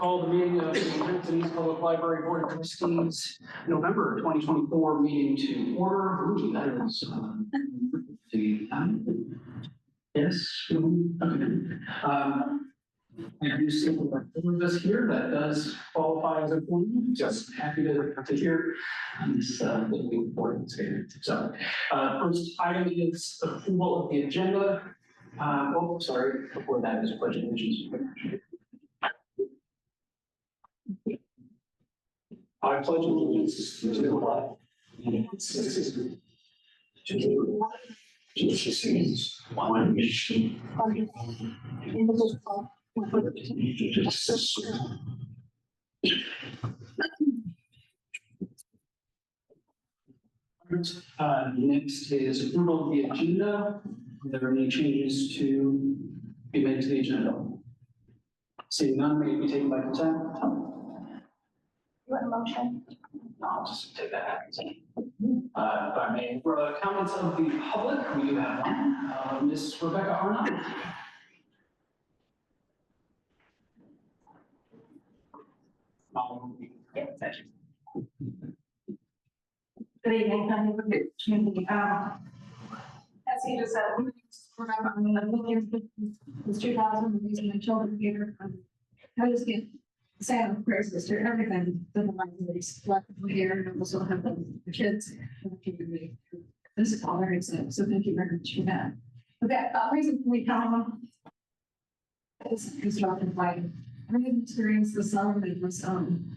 call the meeting of the Hampton East Public Library Board of Trustees, November 2024 meeting to order. Ooh, that is, yes. Okay. I do see this here that does qualify as a quorum. Just happy to hear this important statement. So, first item is approval of the agenda. Oh, sorry. Before that is a pledge of allegiance. I pledge allegiance to the flag of the United States of America, to the one nation under God, indivisible, with liberty and justice for all. Next is approval of the agenda. Are there any changes to be made to the agenda? Seeing none, may it be taken by consent. You want a motion? No, I'll just take that. If I may, for the comments of the public, we do have one. Ms. Rebecca Arnott. Yeah, thank you. Good evening, thank you for the opportunity. As he just said, remember, I'm looking at this 2000, using my children here. I just get sad prayers to everything that the libraries collectively here, and also have the kids in the community. This is all very exciting, so thank you very much for that. Okay, reason we come is constructive lighting. I didn't experience the summer that was something,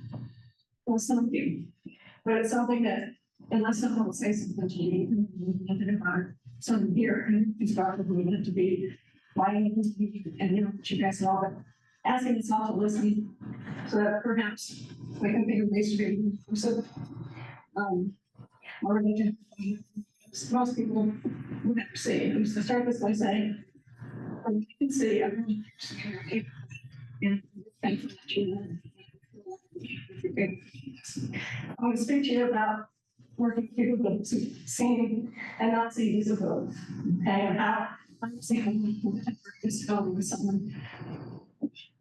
but it's something that unless someone will say something to you, some here and it's probably meant to be lighting and you know what you guys know, but asking us all to listen so that perhaps we can think of ways to be inclusive. Or religion. Most people would never say it. So start this by saying, you can see I'm really and thankful that you I want to speak to you about working through the seeing and not seeing disability. Okay, and how I'm seeing this film with someone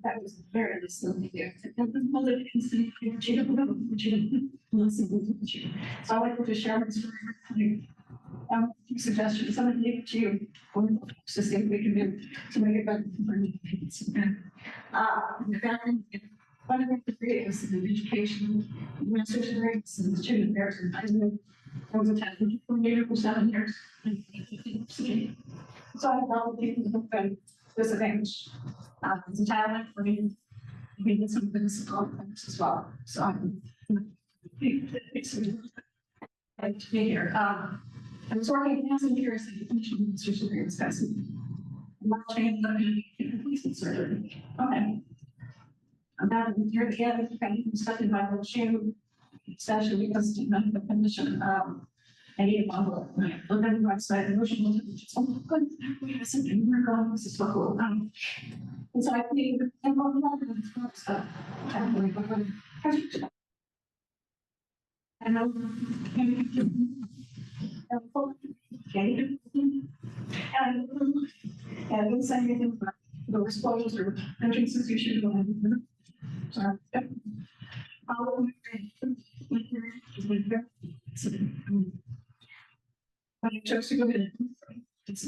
that was very disturbing here. And the bullet instant you don't know what you didn't listen to you. So I like to share my story. A few suggestions. Some of you to you to see what we can do to make it better for me. One of the creators in education, administration rates, and student affairs, and I was attending for nearly 7 years. So I felt the disadvantage. It's a talent for me. We did some things as well. So I'm like to be here. I was working as a nurse in the administration area, discussing marching and surgery. Okay. I'm not near the end, kind of stuck in my little shoe, especially because of the condition. I need a bundle. Look at the website, emotional intelligence. Oh, good. We have something we're going. This is so cool. And so I think I'm going to stuff. And and we'll say anything about the disclosures or entrances you should go ahead and sorry. But I chose to go ahead and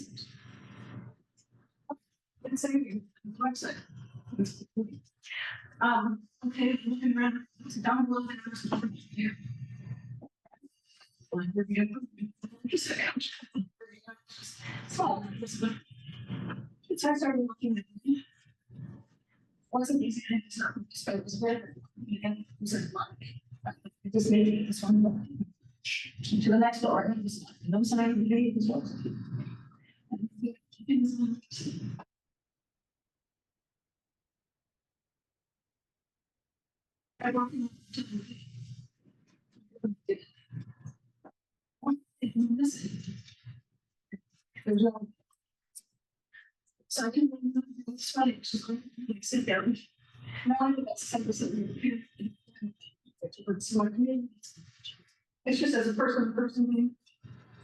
say website. Okay, looking around to download it. Just a second. So it's I started looking at it. Wasn't easy to understand, but it was very and it was a lot. It just made it this one to the next door. And this side of the day as well. I walked into there's no so I can it's funny, just like sit down. Now I'm about 7%. It's just as a person,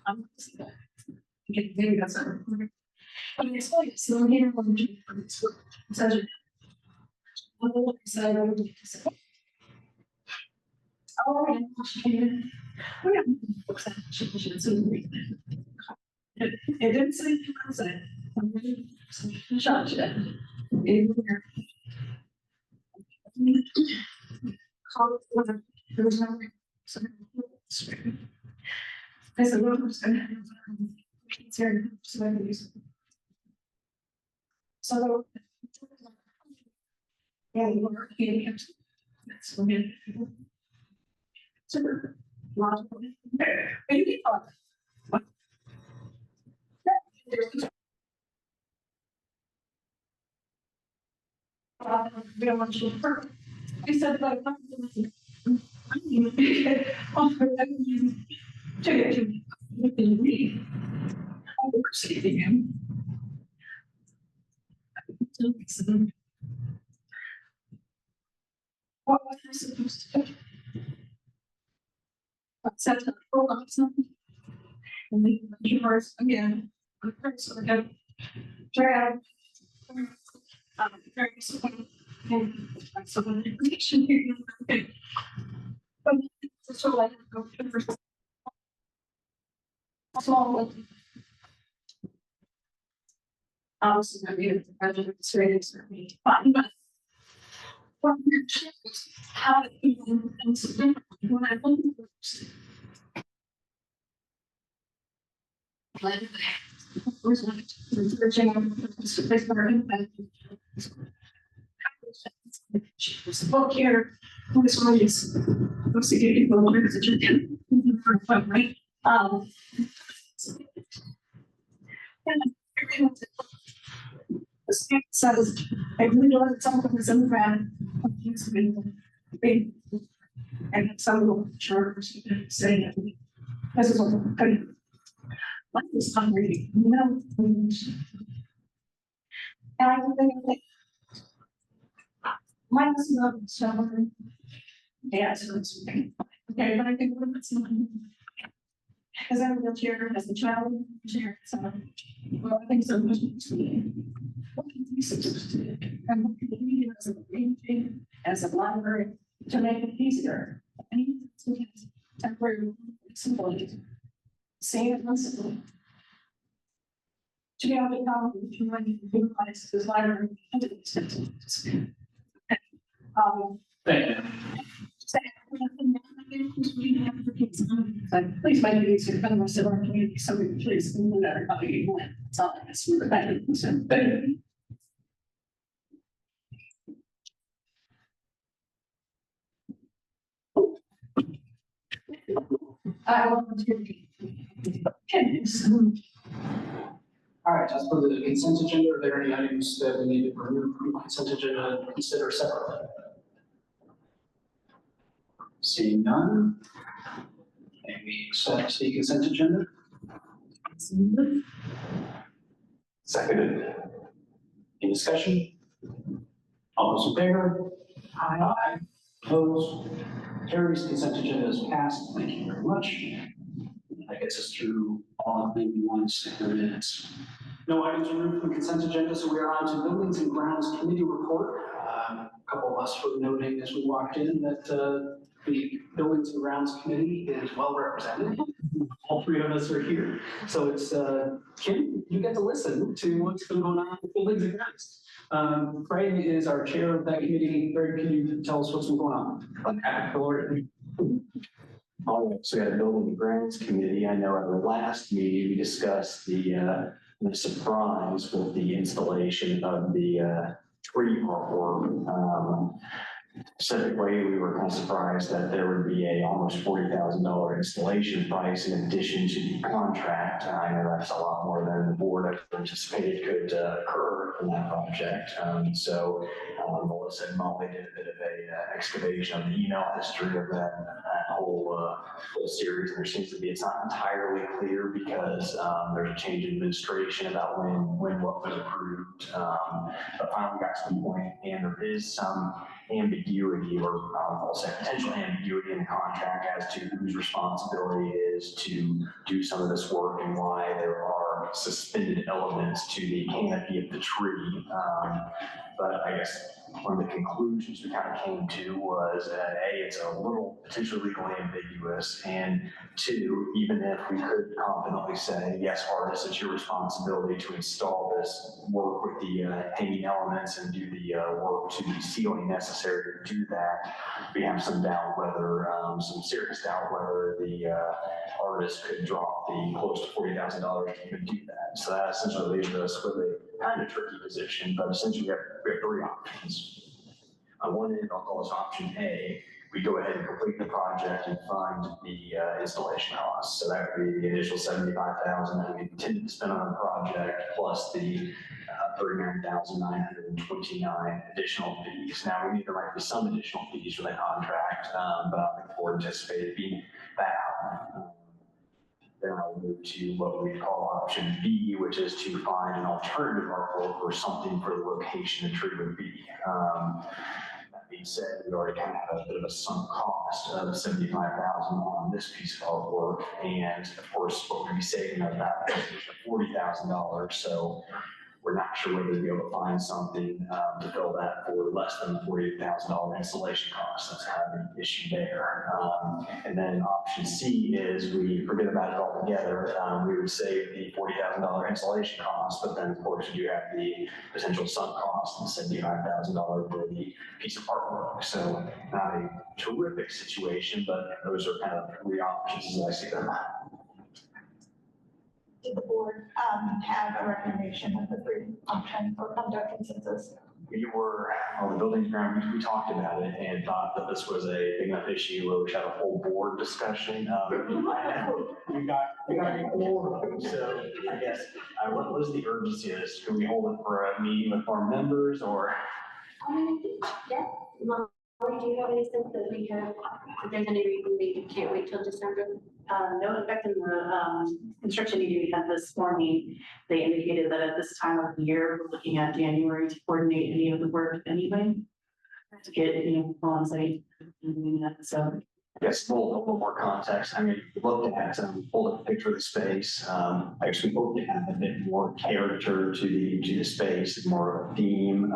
I'm maybe that's not recording. I mean, it's funny, so I'm here when it says So, oh, yeah, it didn't say present. Shut it. There was no. I said, well, I'm just gonna have. So. Yeah, you were. That's okay. Super. Logical. Are you what? Real much. I said, like, what was I supposed to do? Set up for something. And then yours again. So I got drag. Very disappointed. And some of the information here. Okay. But it's sort of like go to small. Obviously, I mean, the budget is ready to be fine, but. What we're checking is how to even and so when I look at this. Like, where's my searching on this burden and book here. This one is let's see if people want to chicken. Right. And the state says, I really don't something is in the ground. And some of the charters say that this is what I like this I'm reading. No. And I think mine is not so. Yeah, so it's okay. Okay, but I think it's not. Because I'm a wheelchair as a child chair, so well, I think so. What can we supposed to do? And what can we do as a green as a library to make it easier? Any temporary facility. Save it once. To be able to come to money utilize this library. Thank you. Please make it easier for the rest of our community, so we please move everybody. That's all I guess. Thank you. I want to. All right, as for the consent agenda, are there any items that we need to remove from the consent agenda and consider separately? Seeing none. And we accept the consent agenda. Seconded. Any discussion? All those in favor? Aye. Opposed? Carries. Consent agenda is passed. Thank you very much. That gets us through all of the ones in the minutes. No items removed from consent agenda, so we are on to Buildings and Grounds Committee report. A couple of us were noting as we walked in that the Buildings and Grounds Committee is well represented. All three of us are here. So it's, Kim, you get to listen to what's been going on with Buildings and Grounds. Craig is our chair of that committee. Craig, can you tell us what's been going on? Okay. All right, so we had a Building and Grounds Committee. I know at the last meeting, we discussed the surprise with the installation of the tree artwork. Specifically, we were kind of surprised that there would be a almost $40,000 installation price in addition to the contract. I know that's a lot more than the board anticipated could occur in that project. So Melissa and Molly did a bit of a excavation of the email history of that whole series. And there seems to be, it's not entirely clear because there's a change in administration about when what was approved. But finally got to the point, and there is some ambiguity, or I'll say potential ambiguity in the contract as to whose responsibility it is to do some of this work and why there are suspended elements to the canopy of the tree. But I guess one of the conclusions we kind of came to was that A, it's a little potentially legally ambiguous, and two, even if we could confidently say, yes, artist, it's your responsibility to install this, work with the hanging elements and do the work to the ceiling necessary to do that, we have some doubt whether, some serious doubt whether the artist could drop the close to $40,000 to even do that. So that essentially leaves us with a kind of tricky position, but essentially we have three options. On one end, I'll call this option A. We go ahead and complete the project and fund the installation costs. So that would be the initial $75,000 that we intended to spend on the project, plus the $39,929 additional fees. Now, we need to write some additional fees for the contract, but I don't think the board anticipated being that high. Then I'll move to what we call option B, which is to find an alternative artwork or something for the location the tree would be. That being said, we already kind of have a bit of a sunk cost of $75,000 on this piece of artwork, and of course, what we'd be saving of that is $40,000. So we're not sure whether we'll be able to find something to fill that for less than the $48,000 installation cost. That's kind of the issue there. And then option C is we forget about it altogether. We would save the $40,000 installation cost, but then of course you have the potential sunk cost of $75,000 for the piece of artwork. So not a terrific situation, but those are kind of three options as I see them. Did the board have a recommendation of the three options or come to a consensus? We were on the building ground, we talked about it and thought that this was a big enough issue where we should have a whole board discussion. We got four, so I guess, what is the urgency of this? Can we hold it for a meeting with our members or? Yeah, well, do you have any sense that we have, if there's any reason we can't wait till December? No, in fact, in the construction meeting we had this morning, they indicated that at this time of the year, we're looking at January to coordinate any of the work anyway. To get, on site and doing that, so. Yes, a little more context. I mean, we looked at, pulled a picture of the space. I guess we hope to have a bit more character to the space, more of a theme.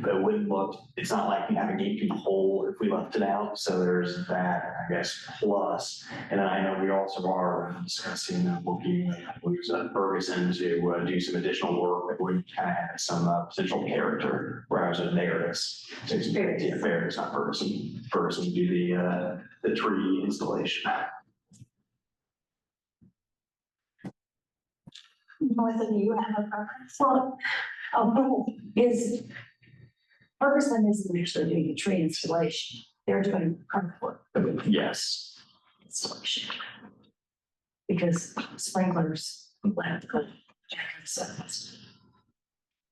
But it wouldn't look, it's not like we have a gaping hole if we left it out. So there's that, I guess, plus. And then I know we also are discussing working with Ferguson to do some additional work that would kind of have some potential character, whereas there it's Fergus, not Ferguson. Ferguson do the tree installation. Melissa, do you have a preference? Well, Ferguson isn't actually doing the tree installation. They're doing carport Yes. installation. Because sprinklers, people have to put.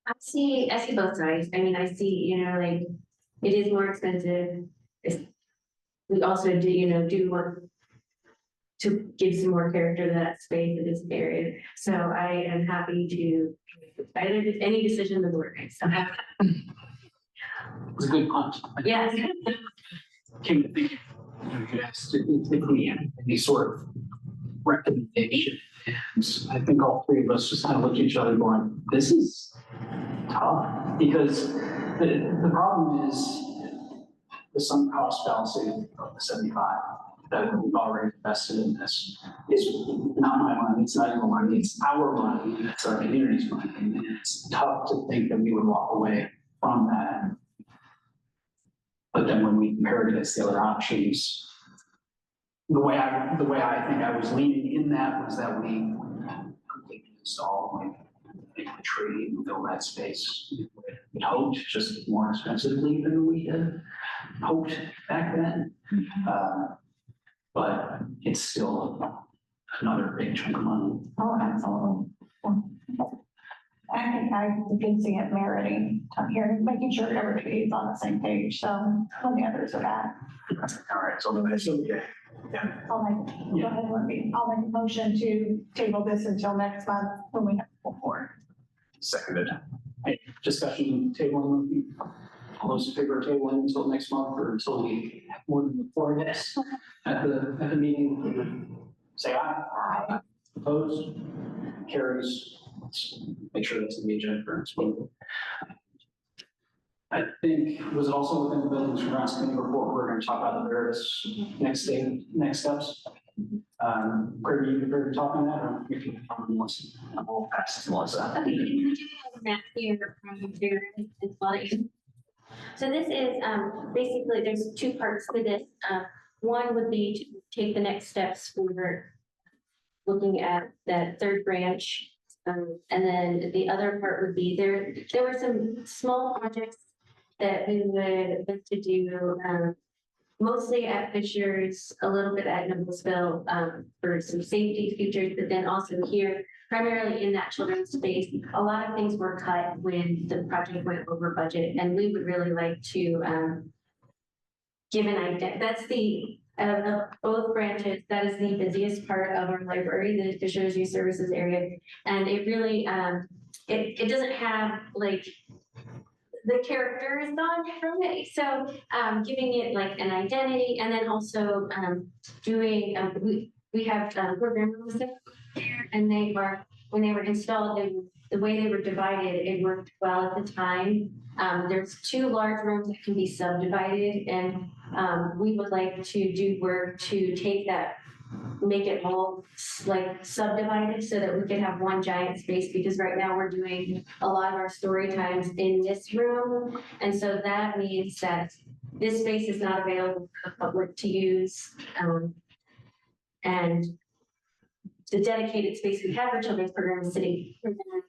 I see both sides. I mean, I see, like, it is more expensive. We also do want to give some more character to that space that is buried. So I am happy to, any decision the board makes. I'm happy. It's a good punch. Yes. Came to think, you could ask if we had any sort of recommendation. And I think all three of us just kind of looked at each other going, this is tough, because the problem is the sunk cost fallacy of the 75 that we've already invested in this is not my money, it's not your money, it's our money, it's our community's money. And it's tough to think that we would walk away from that. But then when we compare it against the other options, the way I think I was leaning in that was that we completely install like a tree and fill that space. We hoped just more expensively than we had hoped back then. But it's still another big chunk of money. Oh, absolutely. I think I can see it meriting here, making sure everybody is on the same page. So when the others are back. All right, so yeah. I'll make a motion to table this until next month when we have a full board. Seconded. Hey, discussion tabling, all those in favor of tabling until next month or until we have more than 4 days at the meeting, say aye. Aye. Opposed? Carries. Let's make sure that's in the agenda for next month. I think was also within the buildings and grounds committee report, we're going to talk about the various next steps. Greg, you prepared to talk on that, or if you I'll pass it to Melissa. Okay, we do have a map here from there as well. So this is basically, there's two parts to this. One would be to take the next steps for looking at that third branch. And then the other part would be there were some small projects that we would like to do, mostly at Fishers, a little bit at Noblesville, for some safety features, but then also here, primarily in that children's space. A lot of things were cut when the project went over budget, and we would really like to give an idea. That's the of both branches, that is the busiest part of our library, the Fishers Youth Services area. And it really, it doesn't have like, the character is gone from it. So giving it like an identity, and then also doing, we have program rooms there, and when they were installed, the way they were divided, it worked well at the time. There's two large rooms that can be subdivided, and we would like to do work to take that, make it all like subdivided so that we could have one giant space, because right now we're doing a lot of our story times in this room. And so that means that this space is not available for the public to use. And the dedicated space we have for children's program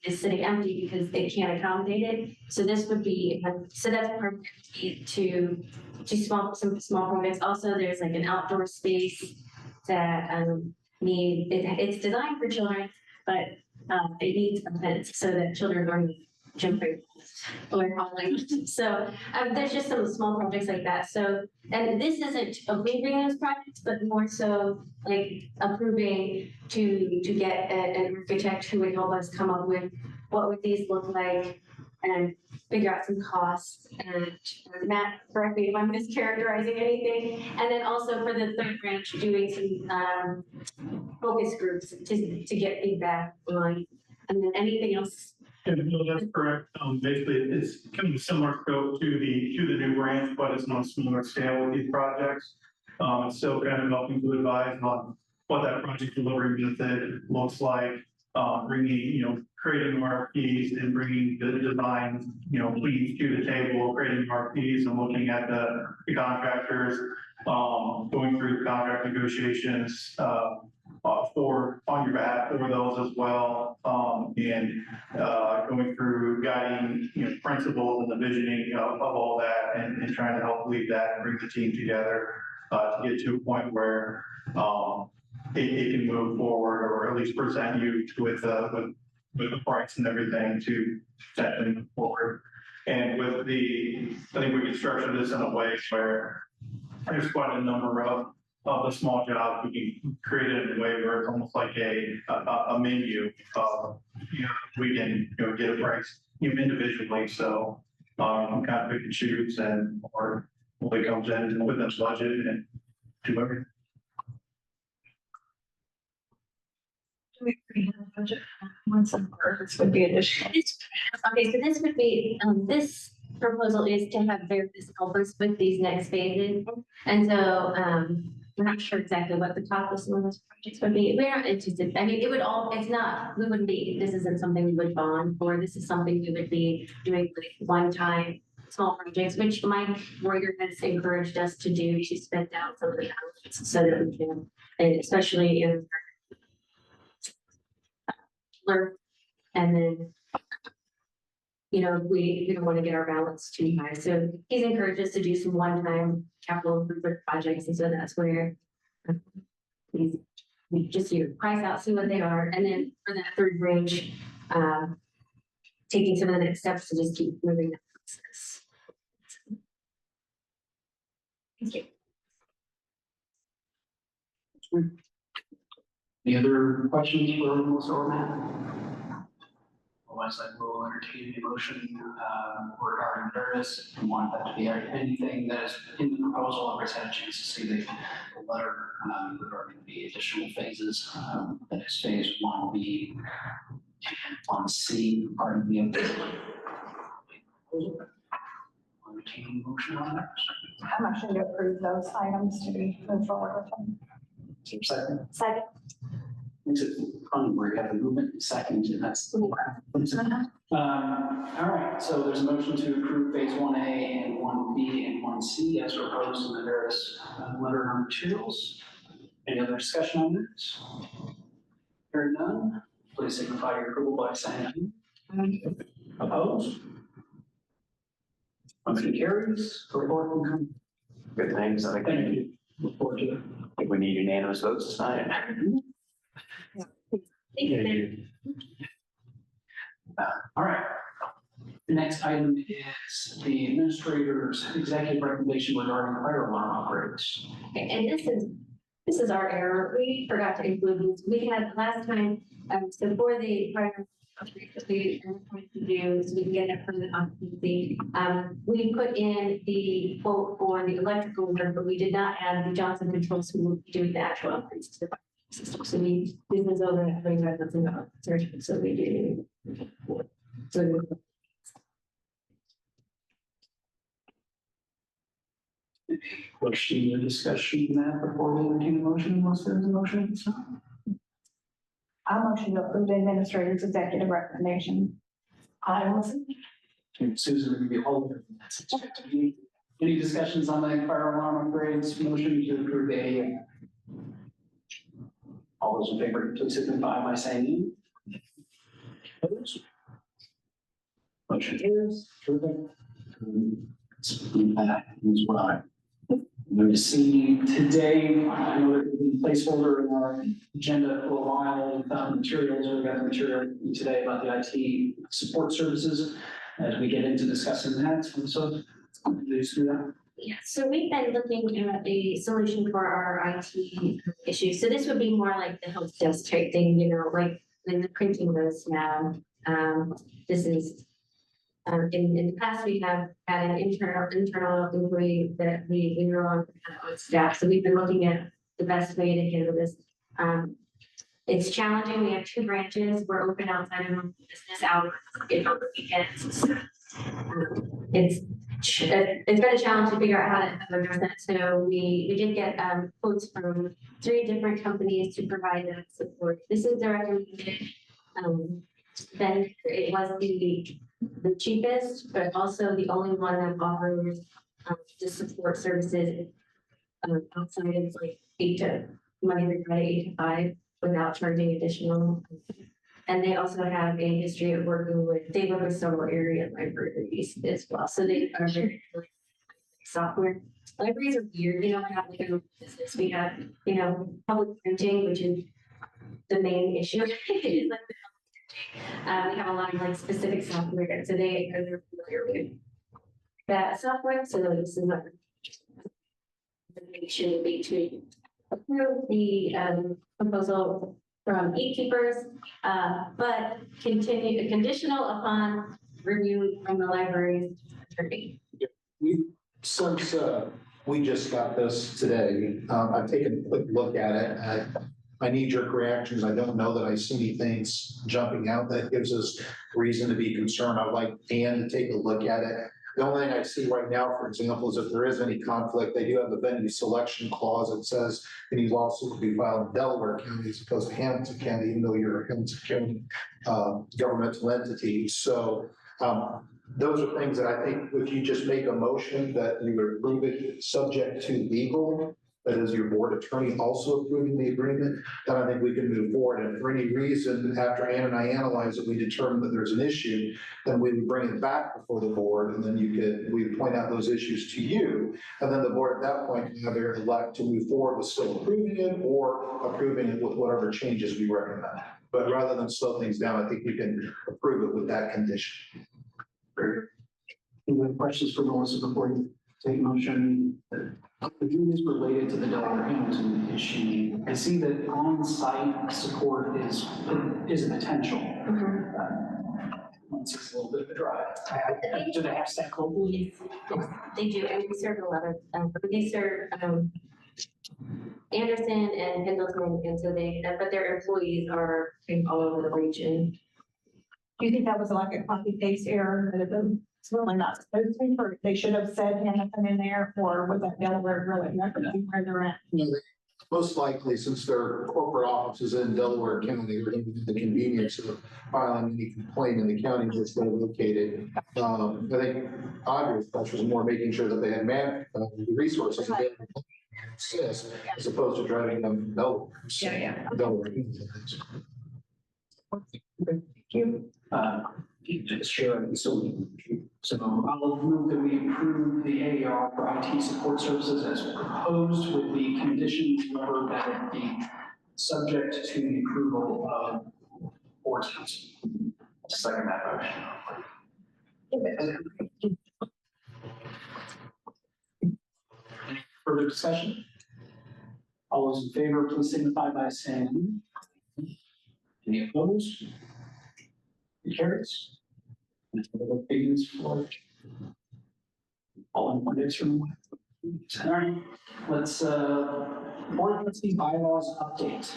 is sitting empty because they can't accommodate it. So this would be, so that's part of it to some small projects. Also, there's like an outdoor space that it's designed for children, but it needs a fence so that children aren't jumping or falling. So there's just some small projects like that. So, and this isn't approving those projects, but more so like approving to get an architect who would help us come up with what would these look like and figure out some costs. And Matt, correct me if I'm mischaracterizing anything. And then also for the third branch, doing some focus groups to get feedback on, and then anything else. Yeah, no, that's correct. Basically, it's kind of a similar scope to the new branch, but it's on a smaller scale with these projects. It's still kind of helping to advise on what that project delivery method looks like, bringing, creating RFPs and bringing the design, leads to the table, creating RFPs and looking at the contractors, going through the contract negotiations, on your behalf for those as well, and going through guiding principles and the visioning of all that, and trying to help lead that and bring the team together to get to a point where it can move forward, or at least present you with the price and everything to set them forward. And with I think we can structure this in a way where there's quite a number of the small jobs. We can create it in a way where it's almost like a menu. We can get a price individually. So I'm kind of pick and choose, and or it comes in with this budget and do everything. Do we agree on the budget? Once this would be additional. Okay, so this would be, this proposal is to have various helpers with these next phases. And so we're not sure exactly what the top of some of those projects would be. We're not interested. I mean, we wouldn't be, this isn't something we would bond for. This is something we would be doing like one-time small projects, which Mike Reuter has encouraged us to do, to spend out some of the elements so that we can, and especially in learn, and then we don't want to get our balance too high. So he's encouraged us to do some one-time capital improvement projects. And so that's where we just price out, see what they are. And then for that third range, taking some of the next steps to just keep moving that process. Thank you. Any other questions for Melissa or Matt? Otherwise, I will entertain a motion regarding various. If you want that to be anything that is in the proposal, I've had a chance to see the letter regarding the additional phases. The next phase one will be on C, part of the proposal. entertain a motion on that. I'm not sure to approve those items to be moved forward with them. Is there a second? Second. Makes it funny where you have the movement in seconds, and that's the all right, so there's a motion to approve phase 1A and 1B and 1C as proposed in the various letter of materials. Any other discussion on this? Hearing none, please signify your approval by saying aye. Opposed? Motion carries. Report will come. Good things. I Thank think you. Look forward to it. we need unanimous votes tonight. Thank you. All right. The next item is the administrator's executive recommendation regarding fire alarm upgrades. Okay, and this is our error. We forgot to include these. We had last time, so for the fire upgrade that we are going to do, so we can get it from the occupancy. We put in the quote for the electrical work, but we did not add the Johnson Controls who will be doing the actual upgrades to the fire system. So we, this is over at $25,000 so we do. So Question or discussion on that before we entertain a motion, unless there's a motion? I'll motion to approve the administrator's executive recommendation. I will. Susan, will be holding. Any discussions on the fire alarm upgrades, motion to approve a? All those in favor, please signify by saying aye. Opposed? Motion carries. Terrific. Let's move that as well. We're to see today, I know there's been a placeholder in our agenda for a while, materials, we got the material today about the IT support services as we get into discussing that. So, please do that. yeah, so we've been looking at a solution for our IT issues. So this would be more like the help desk type thing, you know, like when the printing goes now. This is in the past, we have had an internal employee that we were on staff. So we've been looking at the best way to handle this. It's challenging. We have 2 branches. We're open outside of business hours, on the weekends. It's been a challenge to figure out how to address that. So we did get quotes from 3 different companies to provide that support. This is the recommended. Then it was the cheapest, but also the only one that offers the support services outside of like 8 to Monday through Friday, 8 to 5, without charging additional. And they also have a history of working with, they work with several area libraries as well. So they are very software. Libraries are weird, you know, have like a business. We have, you know, public printing, which is the main issue. It is like we have a lot of like specific software, so they are familiar with that software. So this is not the should be to approve the proposal from Gatekeepers, but continue conditional upon review from the library's attorney. Since we just got this today, I've taken a quick look at it. My knee-jerk reactions, I don't know that I see any things jumping out that gives us reason to be concerned. I'd like Dan to take a look at it. The only thing I see right now, for example, is if there is any conflict, they do have the venue selection clause that says any lawsuit will be filed in Delaware County as opposed to Hamilton County, even though you're a Hamilton County governmental entity. So those are things that I think if you just make a motion that you would approve it subject to legal, that is your board attorney also approving the agreement, then I think we can move forward. And for any reason, after Ann and I analyze it, we determine that there's an issue, then we would bring it back before the board, and then we would point out those issues to you. And then the board at that point can either elect to move forward with still approving it or approving it with whatever changes we recommend. But rather than slow things down, I think we can approve it with that condition. Any other questions for Melissa before you take motion? The view is related to the Delaware Hamilton issue. I see that on-site support is a potential. It's a little bit of a drive. Do they have staff locally? Yes, they do, and we serve a lot of, they serve Anderson and Pendleton, and so but their employees are all over the region. Do you think that was like a copy paste error? It's really not supposed to be, or they should have said Hamilton in there, or was that Delaware really representing where they're at? You know, most likely, since their corporate office is in Delaware County, they're going to get the convenience of filing any complaint in the county in which they're located. I think Andre's question was more making sure that they had the resources available to assist, as opposed to driving them to Delaware. So, Delaware. Thank you. Sure, so I'll move that we approve the AR for IT support services as proposed with the conditions, however, that it be subject to the approval of board council. Second that motion. Any further discussion? All those in favor, please signify by saying aye. Any opposed? It carries. All in one day from. All right, let's, board trustee bylaws update.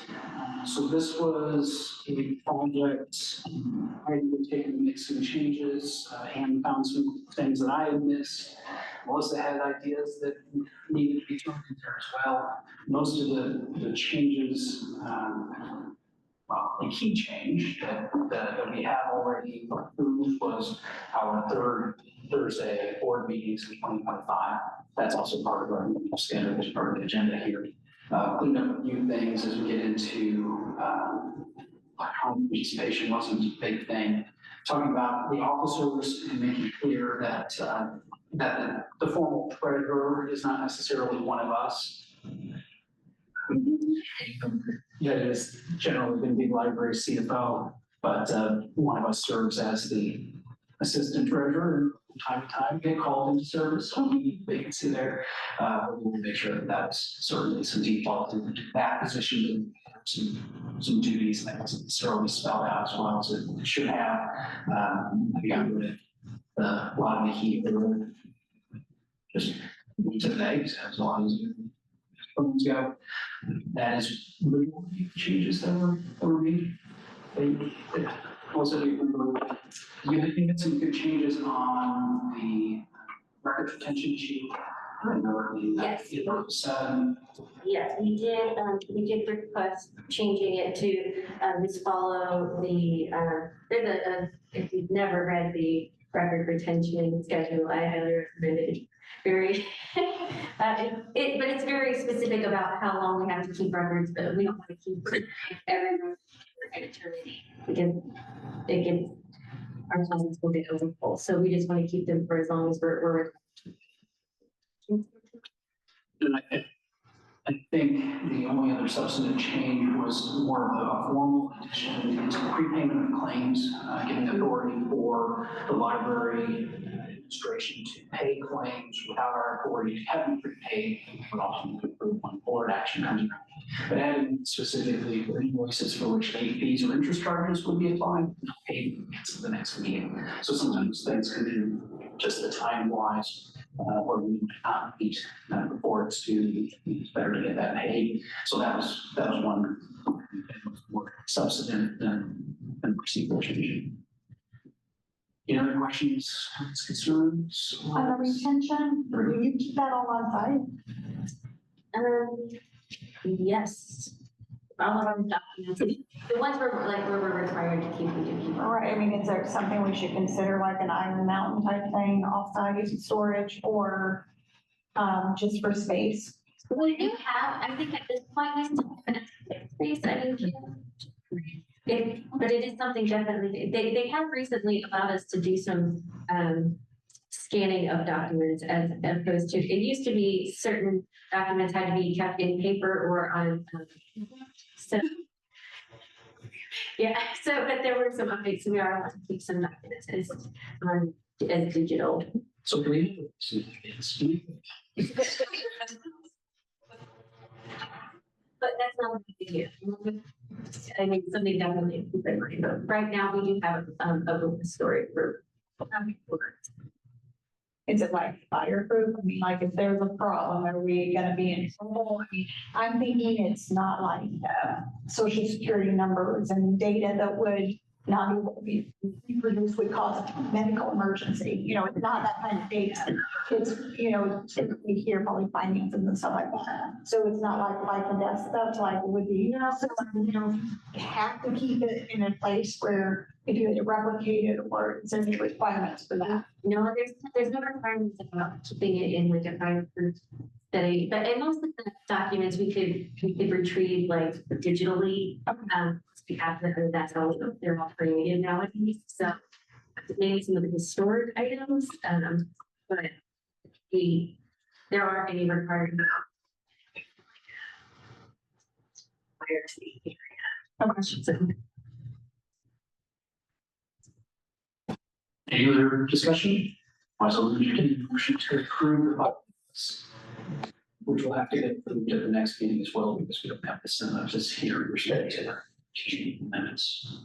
So this was a project, I had taken to make some changes, and found some things that I had missed. Melissa had ideas that needed to be thrown in there as well. Most of the changes, well, the key change that we have already approved was our third Thursday board meetings in 2025. That's also part of our schedule, as part of the agenda here. Clean up a few things as we get into electronic participation wasn't a big thing. Talking about the officers and making clear that that the formal treasurer is not necessarily one of us. Yeah, it is generally going to be library CFO, but one of us serves as the assistant treasurer, and from time to time get called into service. So we need vacancy there. We'll make sure that that's certainly some default in that position, some duties that wasn't necessarily spelled out as well as it should have. We got rid of a lot of the heat. Just today, as long as phones go. That is the changes that were made. Also, you had some good changes on the record retention sheet. Yes. Yes, We did request changing it to, just follow the, there's if you've never read the record retention schedule, I highly recommend it. Very, but it's very specific about how long we have to keep records, but we don't want to keep every record for eternity because it gets, our closets will get overfull. So we just want to keep them for as long as we're. I think the only other substantive change was more of a formal addition into the prepayment of claims, giving authority for the library administration to pay claims without our authority to have them prepaid, but also to approve when board action comes around. But adding specifically for invoices for which late fees or interest charges would be applied, paid to the next meeting. So sometimes things can be just the time wise. Where we not meet reports to, it's better to get that paid. So that was one more substantive than procedural change. Any other questions, concerns? On the retention, do you keep that all on site? Yes. All of our documents, the ones where we're required to keep, we do keep. All right, I mean, is there something we should consider like an Iron Mountain type thing, off-site storage, or just for space? We do have, I think at this point, we still have space, I mean, but it is something definitely, they have recently allowed us to do some scanning of documents as opposed to, it used to be certain documents had to be kept in paper or on, so, yeah, so, but there were some updates, so we are allowed to keep some documents as digital. So can we? But that's not what we do. I mean, something definitely to keep in mind, but right now we do have a book story for. Is it like fireproof? I mean, like if there's a problem, are we gonna be in trouble? I mean, I'm thinking it's not like social security numbers and data that would non-reproduce would cause a medical emergency. You know, it's not that kind of data. It's, you know, typically hear probably finances and stuff like that. So it's not like life and death stuff like it would be, you know, so, you know, you have to keep it in a place where if you had to replicate it or is there any requirements for that? No, there's no requirements about keeping it in like a fine proof study, but in most of the documents we could retrieve like digitally. We have the, that's how they're all created nowadays, so maybe some of the historic items, but there aren't any requirements. Prior to the area. Any other discussion? Also, motion to approve the bylaws, which will have to get approved at the next meeting as well, because we don't have the synopsis here in respect to the minutes.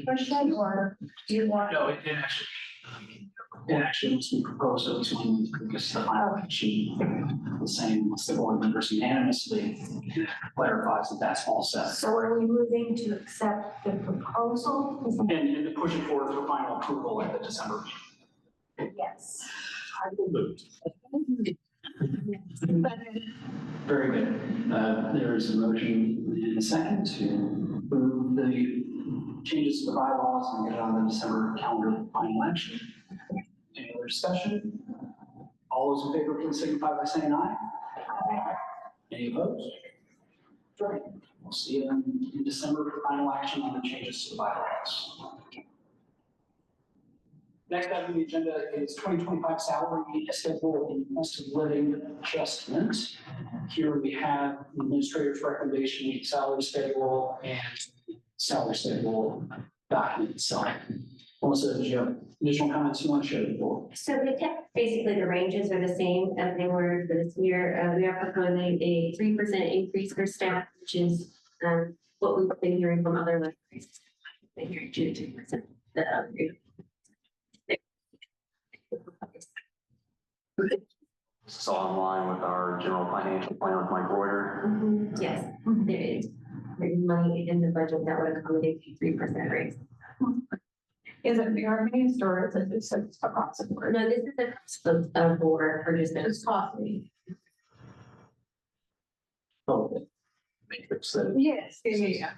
Question or do you want? No, it actually was proposed, at least when because the final sheet, the same, once the board members unanimously clarifies that that's all set. So are we moving to accept the proposal? And to push it forward for final approval at the December meeting. Yes. I will move. Very good. There is a motion in a second to approve the changes to the bylaws and get it on the December calendar for final action. Any other discussion? All those in favor, please signify by saying aye. Any opposed? Right. We'll see you in December for final action on the changes to the bylaws. Next item on the agenda is 2025 salary schedule and cost of living adjustment. Here we have the administrator's recommendation, salary schedule, and salary schedule document itself. Melissa, did you have additional comments you want to share with the board? So we kept basically the ranges are the same as they were for this year. We are proposing a 3% increase for staff, which is what we've been hearing from other libraries. Been hearing 2 to 3%. This is all in line with our general financial plan with Mike Reuter. Yes, there is. There's money in the budget that would accommodate a 3% raise. Is it merit based or is it just across the board? No, this is a board for just those. It's costly. Oh, matrix that. Yes, yeah.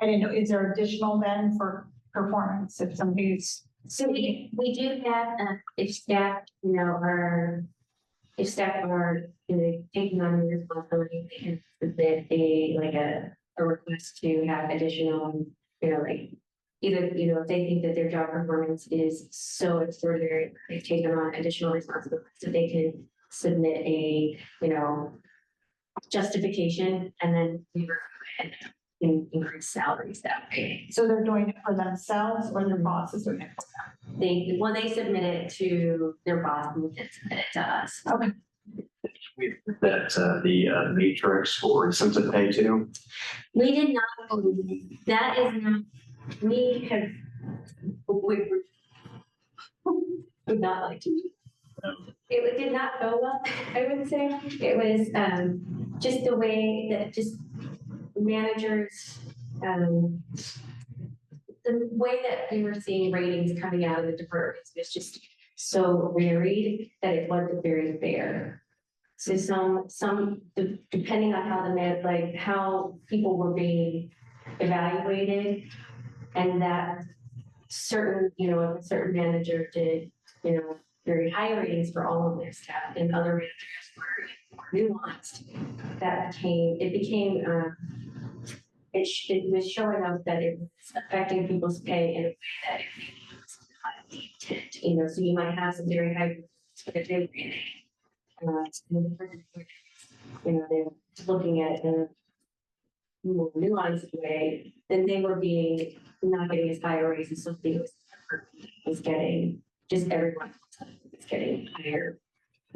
I didn't know, is there additional then for performance if somebody's? So we do have, if staff, are, taking on the responsibility, they can submit a request to have additional, either, if they think that their job performance is so extraordinary, they've taken on additional responsibilities, so they can submit a, justification, and then we review it and increase salaries that way. So they're doing it for themselves or their boss is doing it for them? They submit it to their boss and then submit it to us. Okay. That the matrix or incentive pay too. We did not, that is not, we have, we would not like to. It did not go well, I would say. It was just the way that just managers, the way that we were seeing ratings coming out of the departments was just so varied that it wasn't very fair. So depending on how how people were being evaluated, and that certain, if a certain manager did, very high ratings for all of their staff, and other managers were more nuanced, it was showing us that it was affecting people's pay in a way that it was not the intent, so you might have some very high ratings, but if they were they were looking at it in a more nuanced way, then they were not getting as high a raise as something was getting, just everyone was getting higher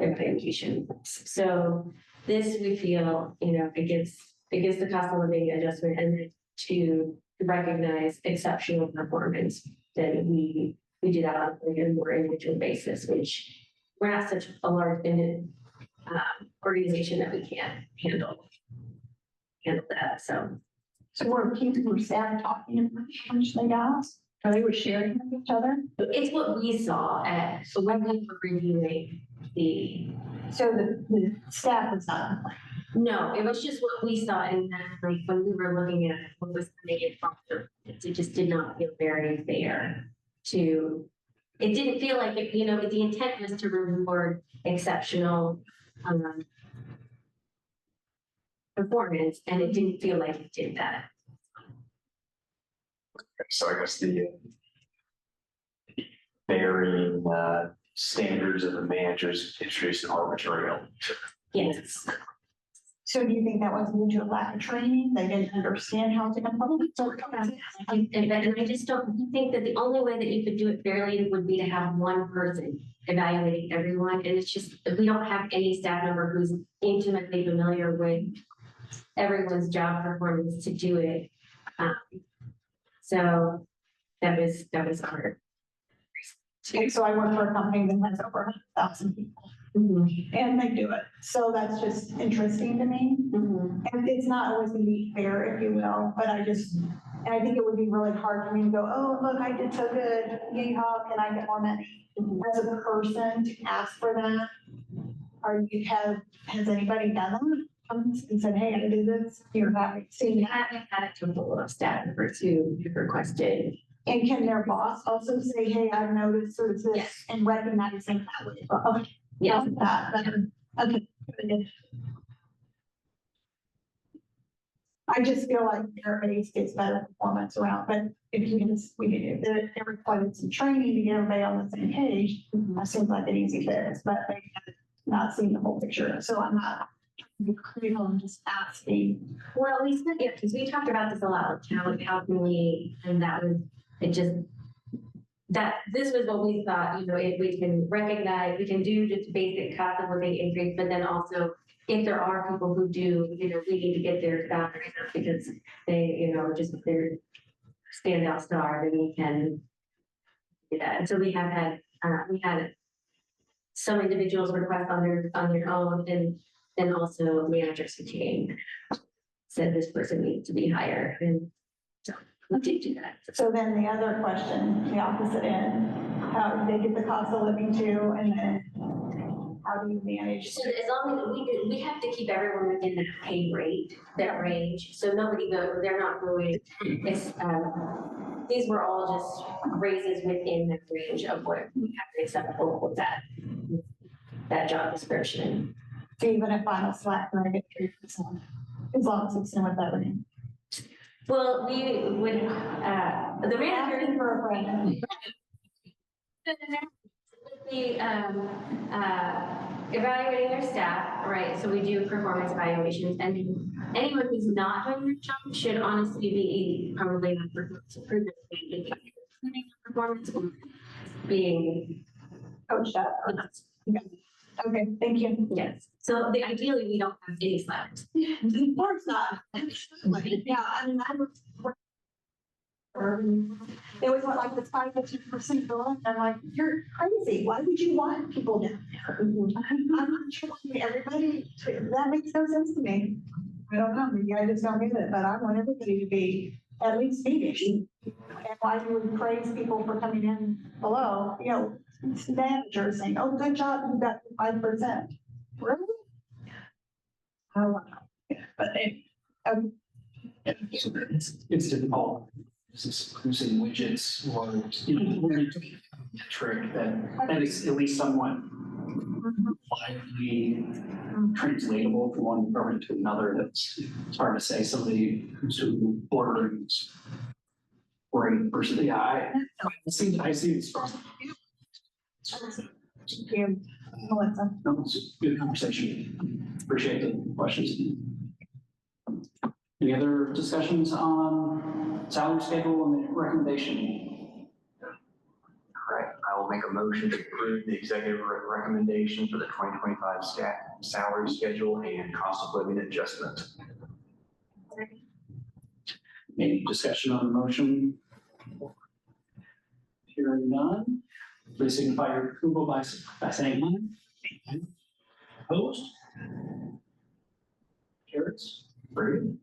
evaluation. So this, we feel, it gives the cost of living adjustment, and then to recognize exceptional performance, then we do that on a more individual basis, which we're not such a large organization that we can't handle that. So So were people were staff talking about how much they got? Or they were sharing with each other? It's what we saw at, so when we were reviewing the, So the staff was not. no, it was just what we saw, and then like when we were looking at what was coming in from it just did not feel very fair to, it didn't feel like, it, you know, the intent was to reward exceptional performance, and it didn't feel like it did that. So I guess the varying standards of the managers introduced arbitrary. Yes. So do you think that was due to a lack of training? They didn't understand how to implement? And I just don't think that the only way that you could do it fairly would be to have one person evaluating everyone. And it's just, we don't have any staff member who's intimately familiar with everyone's job performance to do it. So that was hard. So I work for a company that has over 100,000 people and they do it. So that's just interesting to me. And it's not always gonna be fair, if you will, but I think it would be really hard for me to go, oh, look, I did so good. Yay, how can I get more money? As a person to ask for that, has anybody done that? And said, hey, I did this, you're happy, seeing that. I had a couple of staff members who requested. And can their boss also say, hey, I've noticed sort of this Yes. and recognizing that way? Okay. Yeah. Okay. I just feel like everybody gets better performance around, but if you can, there required some training to get everybody on the same page. That seems like an easy fix, but they have not seen the whole picture. So I'm not be critical and just asking. Well, we said, yeah, because we talked about this a lot, how can we, and that was, it just, that this was what we thought, you know, if we can recognize, we can do just basic cost of living increase, but then also if there are people who do, you know, we need to get their salary up because they, you know, just their standout star, then we can do that. And so we have had, we had some individuals request on their own, and then also managers who came said this person needs to be higher, and so we did do that. So then the other question, the opposite end, how do they get the cost of living too, and then how do you manage? So as long as we have to keep everyone within that pay rate, that range, so nobody they're not going, it's, these were all just raises within the range of what we have acceptable with that job description. So even if I'm a slack, I get 3%, as long as it's in with that range. Well, we would, the manager Asking for a friend. Evaluating their staff, right? So we do performance evaluations, and anyone who's not doing their job should honestly be probably not performance improvement, including performance or being Coached up. Okay, thank you. yes. So ideally, we don't have any slacks. Of course not. Yeah, I mean, they always want like this 5 to 2% below. I'm like, you're crazy. Why would you want people down there? I'm not sure everybody, that makes no sense to me. I don't know, maybe I just don't get it, but I want everybody to be at least meeting. And why you would praise people for coming in below, you know, managers saying, oh, good job, you got 5%. Really? Oh, wow. But It's difficult. This is producing widgets or, you know, metric that is at least somewhat widely translatable from one department to another. It's hard to say somebody who's doing ordering great versus the I see it's strong. Melissa. No, it's a good conversation. Appreciate the questions. Any other discussions on salary schedule and recommendation? All right, I will make a motion to approve the executive recommendation for the 2025 staff salary schedule and cost of living adjustment. Any discussion on the motion? Hearing none, please signify your approval by saying aye. Opposed? Carries. Very good.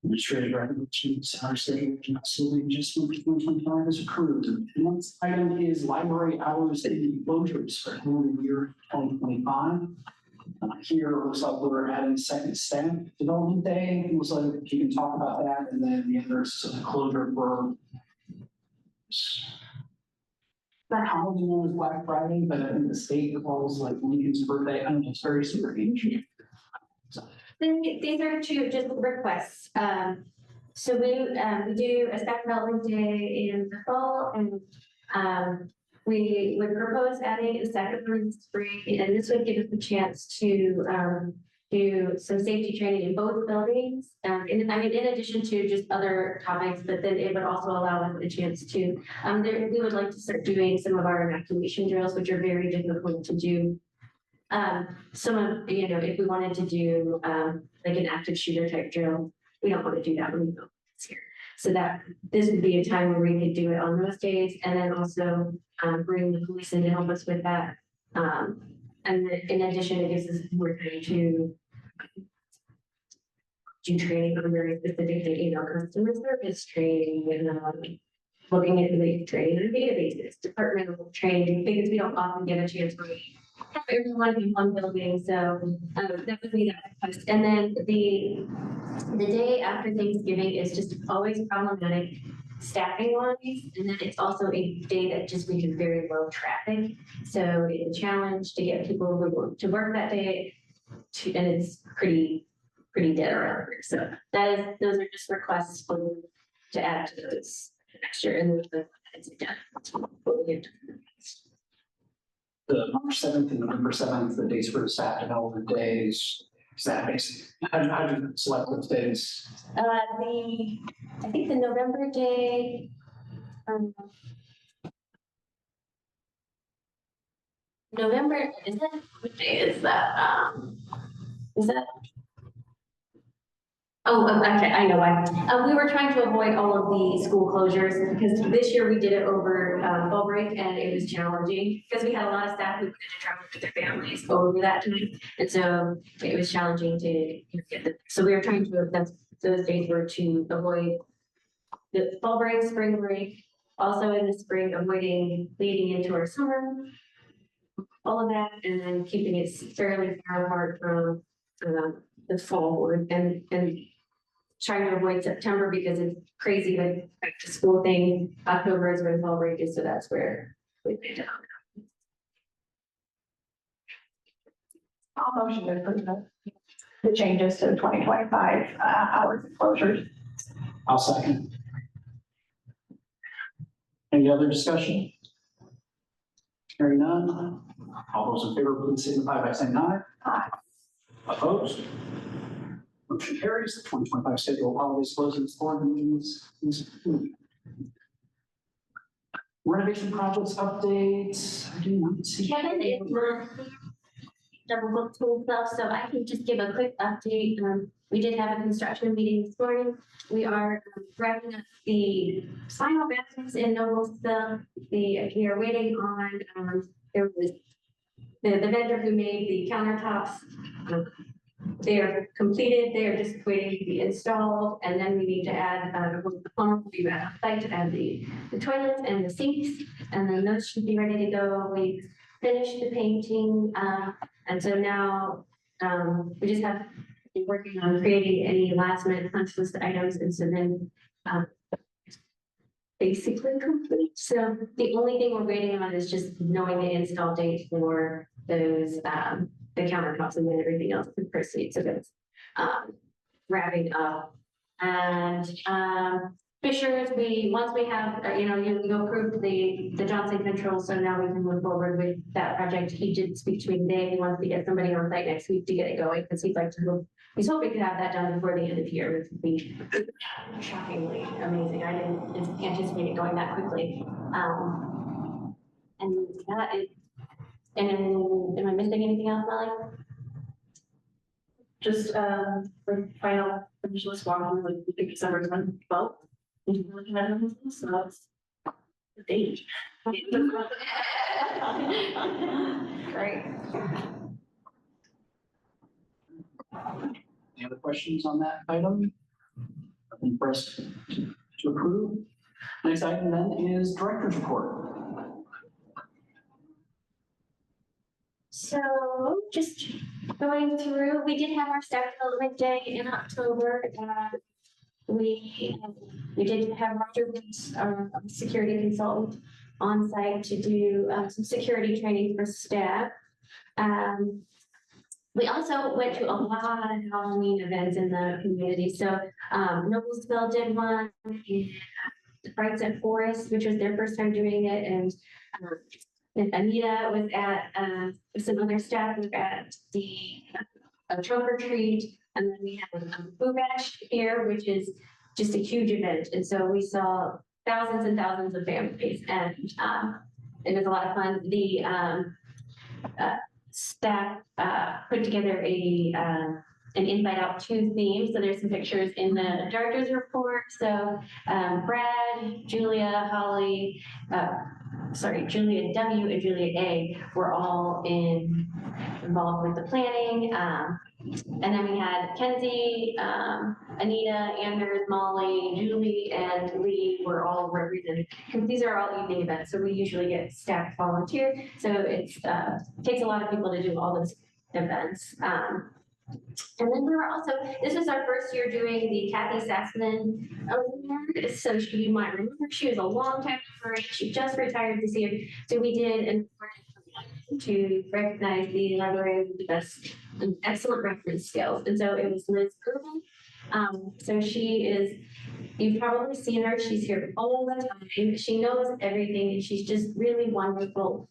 Administrative recommendations, our state facility adjustment for 2025 is approved. And next item is library hours and closures for calendar year 2025. Here, it looks like we're adding second staff development day. It looks like you can talk about that, and then the others closure for not holiday known as Black Friday, but I think the state calls like Lincoln's birthday. I don't know, it's very strange. These are two just requests. So we do a staff development day in the fall, and we would propose adding a second one in the spring, and this would give us a chance to do some safety training in both buildings. In addition to just other topics, but then it would also allow us a chance to, we would like to start doing some of our evacuation drills, which are very difficult to do. Some of, if we wanted to do like an active shooter type drill, we don't want to do that when we go here. So that this would be a time where we could do it on those days, and then also bring the police in to help us with that. And in addition, it gives us more time to do training on very specific, customer service training and looking at the training on databases, departmental training, because we don't often get a chance to have everyone in one building. So that would be that request. And then the day after Thanksgiving is just always problematic staffing wise, and then it's also a day that just we have very low traffic. So it's a challenge to get people who want to work that day, and it's pretty dead around here. So those are just requests to add to those next year, and it's done. The March 7th and November 7th, the dates for the staff development days. Is that basically, how do you select those days? I think the November day, November, is that, what day is that? Is that? Oh, okay, I know why. We were trying to avoid all of the school closures because this year we did it over fall break, and it was challenging because we had a lot of staff who wanted to travel with their families over that time. And so it was challenging to get them. So we were trying to, those days were to avoid the fall break, spring break, also in the spring, avoiding leading into our summer, all of that, and then keeping it fairly far apart from the fall and trying to avoid September because it's crazy with back to school thing. October is when fall break is, so that's where we picked it up. I'll motion to approve the changes to the 2025 hours of closures. I'll second. Any other discussion? Hearing none. All those in favor, please signify by saying aye. Aye. Opposed? Motion carries. The 2025 schedule of holidays closings board meetings is approved. Renovation projects updates. I do not see. Kevin is double booked full stuff, so I can just give a quick update. We did have a construction meeting this morning. We are wrapping up the final bathrooms in Noblesville. We are waiting on there was the vendor who made the countertops. They are completed. They are just waiting to be installed, and then we need to add the plumber will be back on site to add the toilets and the sinks, and then those should be ready to go. We finished the painting, and so now we just have to be working on creating any last minute punch list items, and so then basically complete. So the only thing we're waiting on is just knowing the install date for those the countertops, and then everything else could proceed. So that's wrapping up. And Fishers, once we have you approved the Johnson control, so now we can move forward with that project. He did speak to me today. He wants to get somebody on site next week to get it going because he's hoping to have that done before the end of the year, which would be shockingly amazing. I didn't anticipate it going that quickly. And that is. And am I missing anything else, Molly? Just for final finish list walkthrough, like we think December 12th. Looking at it, so that's the date. Great. Any other questions on that item? impressed to approve. Next item then is director's report. So just going through, we did have our staff development day in October. We did have Roger Woods, our security consultant, on site to do some security training for staff. We also went to a lot of Halloween events in the community. So Noblesville did one, and Brights at Forest, which was their first time doing it, and Anita was at some other staff were at the trunk or treat, and then we had Boo Bash here, which is just a huge event, and so we saw thousands and thousands of families, and it was a lot of fun. The staff put together an invite out to theme. So there's some pictures in the director's report. So Brad, Julia, Holly, Julia W and Julia A were all involved with the planning. And then we had Kenzie, Anita, Anders, Molly, Julie, and Lee were all represented. These are all evening events, so we usually get staff volunteer. So it takes a lot of people to do all those events. And then we were also, this was our first year doing the Kathy Sassman Award. So you might remember, she was a long time member. She just retired this year. So we did an award to recognize the librarian with the best and excellent reference skills. And so it was Liz Irvin. So she is, you've probably seen her. She's here all the time. She knows everything, and she's just really wonderful.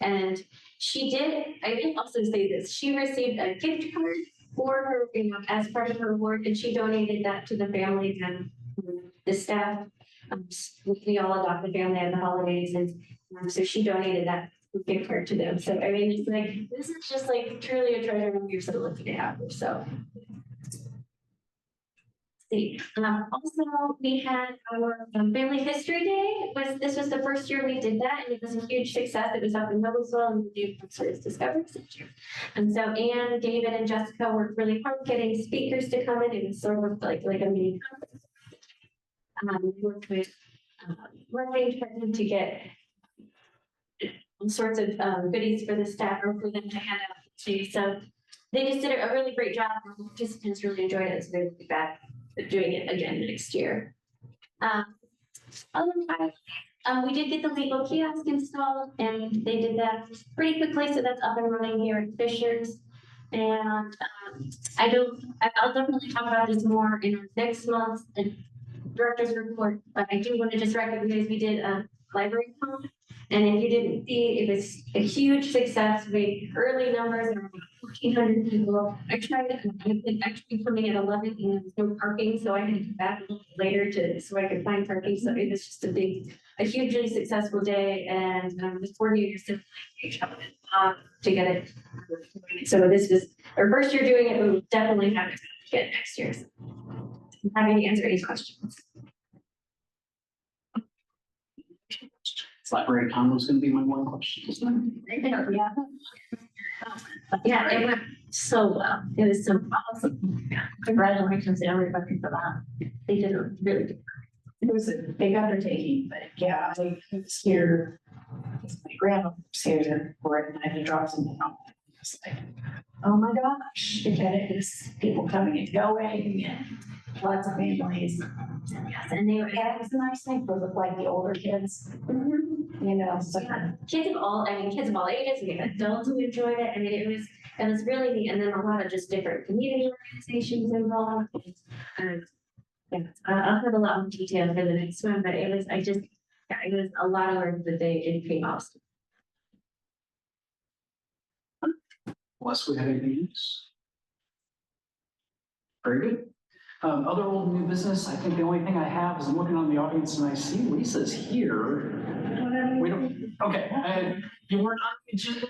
And she did, I didn't also say this, she received a gift card for her, as part of her award, and she donated that to the family and the staff. We all adopt the family at the holidays, and so she donated that gift card to them. So I mean, it's like, this is just like truly a treasure, and we're so lucky to have her. So. Also, we had our family history day. This was the first year we did that, and it was a huge success. It was up in Noblesville, and the New Service Discovery Center. And so Anne, David, and Jessica worked really hard getting speakers to come in. It was sort of like a mini conference. We worked with marketing department to get all sorts of goodies for the staff or for them to hand out too. So they just did a really great job. The participants really enjoyed it, so they will be back doing it again next year. We did get the legal kiosk installed, and they did that pretty quickly, so that's up and running here at Fisher's. And I'll definitely talk about this more in our next month's director's report, but I do want to just recognize we did a library con, and if you didn't see, it was a huge success. Early numbers are 1,400 people. I tried to, I've been actually coming at 11 and there was no parking, so I had to come back a little later so I could find parking. So it was just a hugely successful day, and the coordinators did a great job to get it. So this was our first year doing it. We will definitely have to get next year. So I'm happy to answer any questions. Library con was going to be my one question, isn't it? Yeah, it went so well. It was so awesome. Congratulations to everybody for that. They did a really good. It was a big undertaking, but yeah, I was here. My grandma was here for it, and I had to drop something off. It's like, oh my gosh, it was people coming and going, and lots of families. Yes, and it was a nice thing for the older kids. You know, so kids of all ages, we had adults who enjoyed it. I mean, it was really neat, and then a lot of just different community organizations involved. And I'll have a lot more detail for the next one, but it was a lot of work that they did pretty awesome. Unless we have anything else. Very good. Other old new business, I think the only thing I have is I'm looking on the audience and I see Lisa's here. We don't, okay, you weren't on the agenda.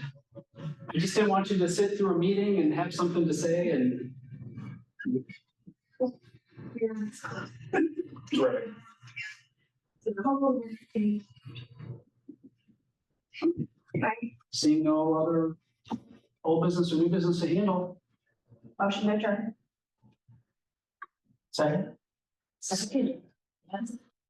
I just didn't want you to sit through a meeting and have something to say and. Right. Seeing no other old business or new business to handle. Motion to adjourn. Second? Second. Yes.